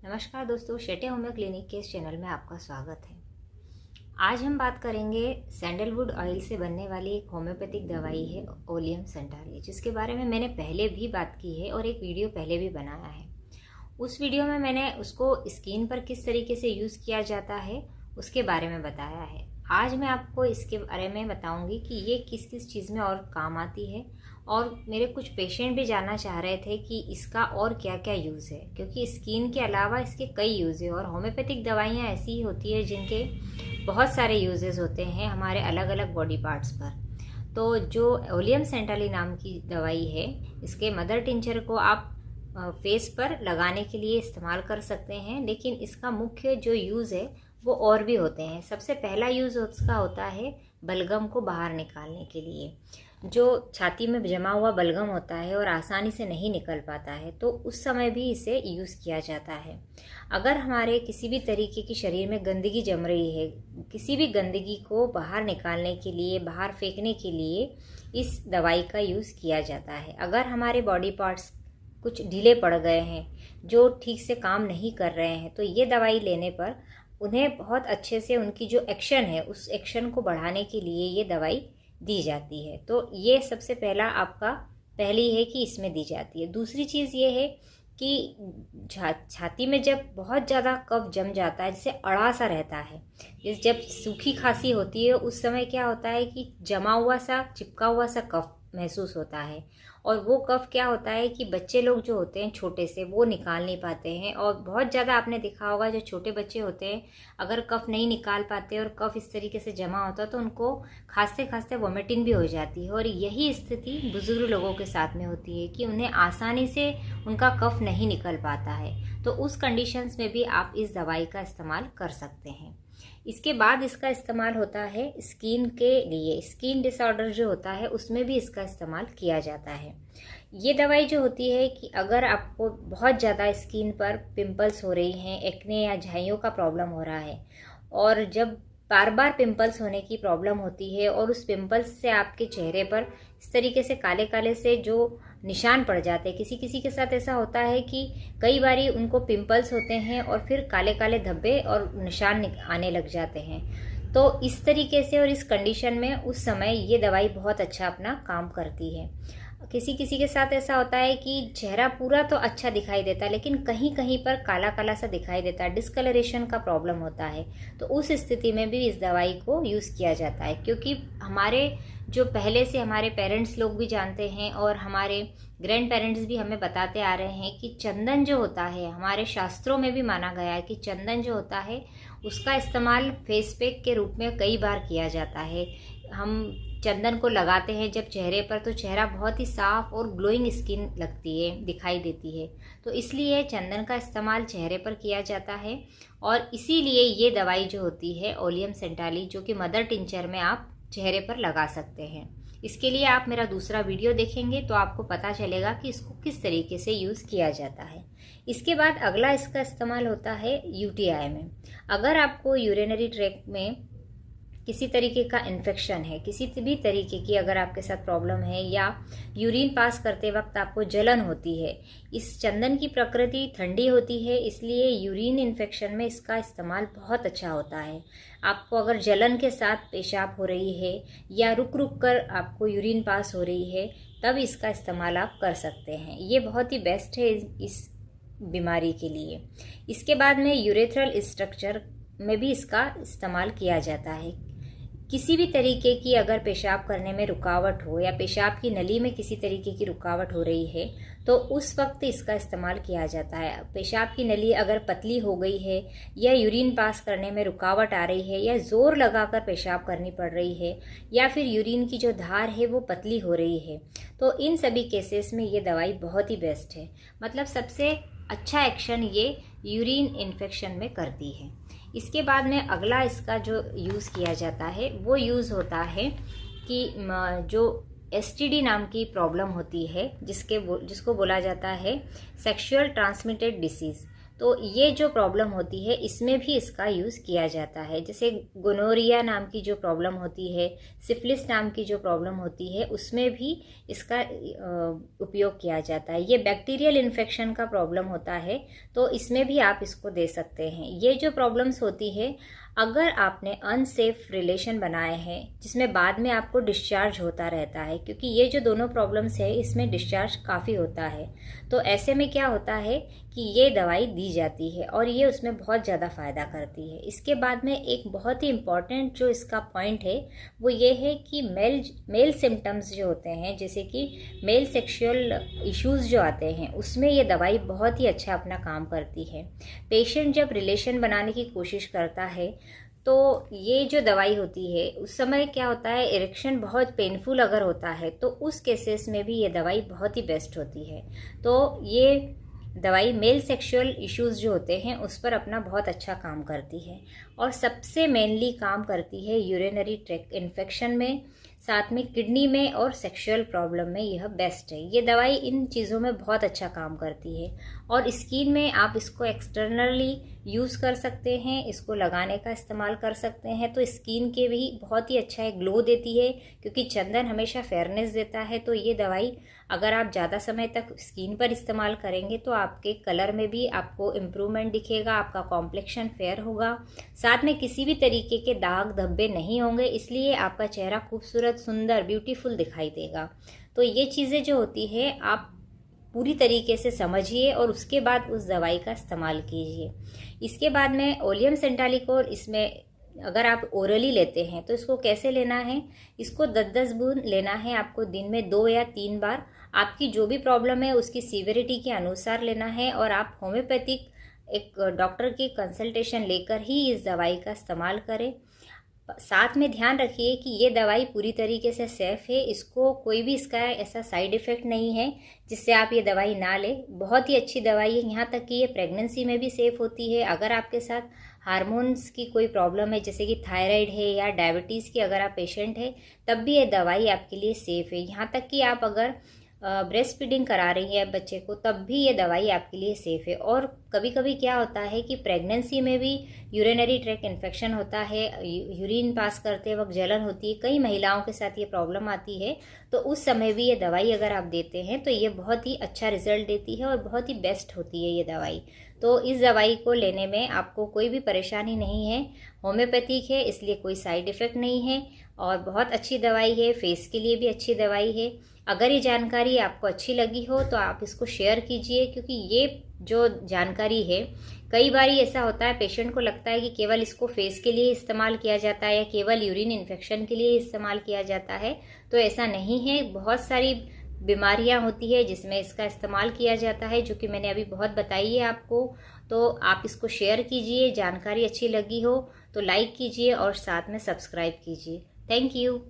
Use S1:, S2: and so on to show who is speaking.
S1: नमस्कार दोस्तों, Shete homeo clinic के इस चैनल में आपका स्वागत है। आज हम बात करेंगे सैंडलवुड ऑयल से बनने वाली एक होम्योपैथिक दवाई है ओलियम सेंटाली, जिसके बारे में मैंने पहले भी बात की है और एक वीडियो पहले भी बनाया है। उस वीडियो में मैंने उसको स्किन पर किस तरीके से यूज़ किया जाता है उसके बारे में बताया है। आज मैं आपको इसके बारे में बताऊंगी कि ये किस किस चीज़ में और काम आती है, और मेरे कुछ पेशेंट भी जानना चाह रहे थे कि इसका और क्या क्या यूज़ है, क्योंकि स्किन के अलावा इसके कई यूज़ है और होम्योपैथिक दवाइयाँ ऐसी ही होती है जिनके बहुत सारे यूजेस होते हैं हमारे अलग अलग बॉडी पार्ट्स पर। तो जो ओलियम सेंटाली नाम की दवाई है, इसके मदर टिंचर को आप फेस पर लगाने के लिए इस्तेमाल कर सकते हैं, लेकिन इसका मुख्य जो यूज़ है वो और भी होते हैं। सबसे पहला यूज़ उसका होता है बलगम को बाहर निकालने के लिए। जो छाती में जमा हुआ बलगम होता है और आसानी से नहीं निकल पाता है, तो उस समय भी इसे यूज़ किया जाता है। अगर हमारे किसी भी तरीके की शरीर में गंदगी जम रही है, किसी भी गंदगी को बाहर निकालने के लिए, बाहर फेंकने के लिए इस दवाई का यूज़ किया जाता है। अगर हमारे बॉडी पार्ट्स कुछ ढीले पड़ गए हैं, जो ठीक से काम नहीं कर रहे हैं, तो ये दवाई लेने पर उन्हें बहुत अच्छे से उनकी जो एक्शन है उस एक्शन को बढ़ाने के लिए ये दवाई दी जाती है। तो ये सबसे पहली है कि इसमें दी जाती है। दूसरी चीज़ ये है कि छाती में जब बहुत ज़्यादा कफ जम जाता है, जैसे अड़ा सा रहता है, जब सूखी खांसी होती है उस समय क्या होता है कि जमा हुआ सा, चिपका हुआ सा कफ महसूस होता है। और वो कफ क्या होता है कि बच्चे लोग जो होते हैं छोटे से, वो निकाल नहीं पाते हैं। और बहुत ज़्यादा आपने देखा होगा, जो छोटे बच्चे होते हैं अगर कफ नहीं निकाल पाते और कफ इस तरीके से जमा होता है तो उनको खांसते खांसते वॉमिटिंग भी हो जाती है। और यही स्थिति बुजुर्ग लोगों के साथ में होती है कि उन्हें आसानी से उनका कफ नहीं निकल पाता है। तो उस कंडीशंस में भी आप इस दवाई का इस्तेमाल कर सकते हैं। इसके बाद इसका इस्तेमाल होता है स्किन के लिए। स्किन डिसऑर्डर जो होता है उसमें भी इसका इस्तेमाल किया जाता है। ये दवाई जो होती है कि अगर आपको बहुत ज़्यादा स्किन पर पिंपल्स हो रही हैं, एक्ने या झाइयों का प्रॉब्लम हो रहा है, और जब बार बार पिंपल्स होने की प्रॉब्लम होती है और उस पिंपल्स से आपके चेहरे पर इस तरीके से काले काले से जो निशान पड़ जाते हैं, किसी किसी के साथ ऐसा होता है कि कई बारी उनको पिंपल्स होते हैं और फिर काले काले धब्बे और निशान आने लग जाते हैं। तो इस तरीके से और इस कंडीशन में उस समय ये दवाई बहुत अच्छा अपना काम करती है। किसी किसी के साथ ऐसा होता है कि चेहरा पूरा तो अच्छा दिखाई देता है, लेकिन कहीं कहीं पर काला काला सा दिखाई देता है, डिस्कलरेशन का प्रॉब्लम होता है। तो उस स्थिति में भी इस दवाई को यूज़ किया जाता है, क्योंकि हमारे जो पहले से हमारे पेरेंट्स लोग भी जानते हैं और हमारे ग्रैंड पेरेंट्स भी हमें बताते आ रहे हैं कि चंदन जो होता है, हमारे शास्त्रों में भी माना गया है कि चंदन जो होता है उसका इस्तेमाल फेस पैक के रूप में कई बार किया जाता है। हम चंदन को लगाते हैं जब चेहरे पर, तो चेहरा बहुत ही साफ और ग्लोइंग स्किन लगती है, दिखाई देती है। तो इसलिए चंदन का इस्तेमाल चेहरे पर किया जाता है। और इसीलिए ये दवाई जो होती है ओलियम सेंटाली, जो कि मदर टिंचर में आप चेहरे पर लगा सकते हैं। इसके लिए आप मेरा दूसरा वीडियो देखेंगे तो आपको पता चलेगा कि इसको किस तरीके से यूज़ किया जाता है। इसके बाद अगला इसका इस्तेमाल होता है यूटीआई में। अगर आपको यूरिनरी ट्रैक्ट में किसी तरीके का इन्फेक्शन है, किसी भी तरीके की अगर आपके साथ प्रॉब्लम है, या यूरिन पास करते वक्त आपको जलन होती है, इस चंदन की प्रकृति ठंडी होती है, इसलिए यूरिन इन्फेक्शन में इसका इस्तेमाल बहुत अच्छा होता है। आपको अगर जलन के साथ पेशाब हो रही है या रुक रुक कर आपको यूरिन पास हो रही है, तब इसका इस्तेमाल आप कर सकते हैं। ये बहुत ही बेस्ट है इस बीमारी के लिए। इसके बाद में यूरेथ्रल स्ट्रक्चर में भी इसका इस्तेमाल किया जाता है। किसी भी तरीके की अगर पेशाब करने में रुकावट हो या पेशाब की नली में किसी तरीके की रुकावट हो रही है, तो उस वक्त इसका इस्तेमाल किया जाता है। पेशाब की नली अगर पतली हो गई है, या यूरिन पास करने में रुकावट आ रही है, या ज़ोर लगाकर पेशाब करनी पड़ रही है, या फिर यूरिन की जो धार है वो पतली हो रही है, तो इन सभी केसेस में ये दवाई बहुत ही बेस्ट है। मतलब सबसे अच्छा एक्शन ये यूरिन इन्फेक्शन में करती है। इसके बाद में अगला इसका जो यूज़ किया जाता है वो यूज़ होता है कि जो एसटीडी नाम की प्रॉब्लम होती है, जिसको बोला जाता है सेक्सुअल ट्रांसमिटेड डिसीज़। तो ये जो प्रॉब्लम होती है इसमें भी इसका यूज़ किया जाता है। जैसे गोनोरिया नाम की जो प्रॉब्लम होती है, सिफिलिस नाम की जो प्रॉब्लम होती है, उसमें भी इसका उपयोग किया जाता है। ये बैक्टीरियल इन्फेक्शन का प्रॉब्लम होता है तो इसमें भी आप इसको दे सकते हैं। ये जो प्रॉब्लम्स होती है, अगर आपने अनसेफ रिलेशन बनाए हैं जिसमें बाद में आपको डिस्चार्ज होता रहता है, क्योंकि ये जो दोनों प्रॉब्लम्स है इसमें डिस्चार्ज काफ़ी होता है, तो ऐसे में क्या होता है कि ये दवाई दी जाती है और ये उसमें बहुत ज़्यादा फ़ायदा करती है। इसके बाद में एक बहुत ही इम्पॉर्टेंट जो इसका पॉइंट है वो ये है कि मेल सिम्टम्स जो होते हैं, जैसे कि मेल सेक्सुअल इश्यूज़ जो आते हैं, उसमें ये दवाई बहुत ही अच्छा अपना काम करती है। पेशेंट जब रिलेशन बनाने की कोशिश करता है तो ये जो दवाई होती है उस समय क्या होता है, इरेक्शन बहुत पेनफुल अगर होता है तो उस केसेस में भी ये दवाई बहुत ही बेस्ट होती है। तो ये दवाई मेल सेक्सुअल इश्यूज़ जो होते हैं उस पर अपना बहुत अच्छा काम करती है और सबसे मेनली काम करती है यूरिनरी ट्रैक्ट इन्फेक्शन में, साथ में किडनी में और सेक्सुअल प्रॉब्लम में यह बेस्ट है। ये दवाई इन चीज़ों में बहुत अच्छा काम करती है और स्किन में आप इसको एक्सटर्नली यूज़ कर सकते हैं, इसको लगाने का इस्तेमाल कर सकते हैं, तो स्किन के भी बहुत ही अच्छा है, ग्लो देती है, क्योंकि चंदन हमेशा फेयरनेस देता है। तो ये दवाई अगर आप ज़्यादा समय तक स्किन पर इस्तेमाल करेंगे तो आपके कलर में भी आपको इम्प्रूवमेंट दिखेगा, आपका कॉम्प्लेक्शन फेयर होगा, साथ में किसी भी तरीके के दाग धब्बे नहीं होंगे, इसलिए आपका चेहरा खूबसूरत, सुंदर, ब्यूटीफुल दिखाई देगा। तो ये चीज़ें जो होती है आप पूरी तरीके से समझिए और उसके बाद उस दवाई का इस्तेमाल कीजिए। इसके बाद में ओलियम सेंटालिकोर, इसमें अगर आप ओरली लेते हैं तो इसको कैसे लेना है, इसको 10-10 बूंद लेना है आपको दिन में 2 या 3 बार। आपकी जो भी प्रॉब्लम है उसकी सीवियरिटी के अनुसार लेना है और आप होम्योपैथिक एक डॉक्टर की कंसल्टेशन लेकर ही इस दवाई का इस्तेमाल करें। साथ में ध्यान रखिए कि ये दवाई पूरी तरीके से सेफ़ है, इसको कोई भी इसका ऐसा साइड इफ़ेक्ट नहीं है जिससे आप ये दवाई ना लें। बहुत ही अच्छी दवाई है, यहाँ तक कि ये प्रेगनेंसी में भी सेफ़ होती है। अगर आपके साथ हार्मोन्स की कोई प्रॉब्लम है, जैसे कि थायराइड है या डायबिटीज़ की अगर आप पेशेंट है, तब भी ये दवाई आपके लिए सेफ़ है। यहाँ तक कि आप अगर ब्रेस्ट फीडिंग करा रही है बच्चे को, तब भी ये दवाई आपके लिए सेफ़ है। और कभी कभी क्या होता है कि प्रेगनेंसी में भी यूरिनरी ट्रैक्ट इन्फेक्शन होता है, यूरिन पास करते वक्त जलन होती है, कई महिलाओं के साथ ये प्रॉब्लम आती है, तो उस समय भी ये दवाई अगर आप देते हैं तो ये बहुत ही अच्छा रिजल्ट देती है और बहुत ही बेस्ट होती है ये दवाई। तो इस दवाई को लेने में आपको कोई भी परेशानी नहीं है, होम्योपैथिक है इसलिए कोई साइड इफ़ेक्ट नहीं है और बहुत अच्छी दवाई है, फेस के लिए भी अच्छी दवाई है। अगर ये जानकारी आपको अच्छी लगी हो तो आप इसको शेयर कीजिए, क्योंकि ये जो जानकारी है कई बार ऐसा होता है, पेशेंट को लगता है कि केवल इसको फेस के लिए इस्तेमाल किया जाता है या केवल यूरिन इन्फेक्शन के लिए इस्तेमाल किया जाता है, तो ऐसा नहीं है। बहुत सारी बीमारियां होती है जिसमें इसका इस्तेमाल किया जाता है, जो कि मैंने अभी बहुत बताई है आपको। तो आप इसको शेयर कीजिए, जानकारी अच्छी लगी हो तो लाइक कीजिए और साथ में सब्सक्राइब कीजिए। Thank you.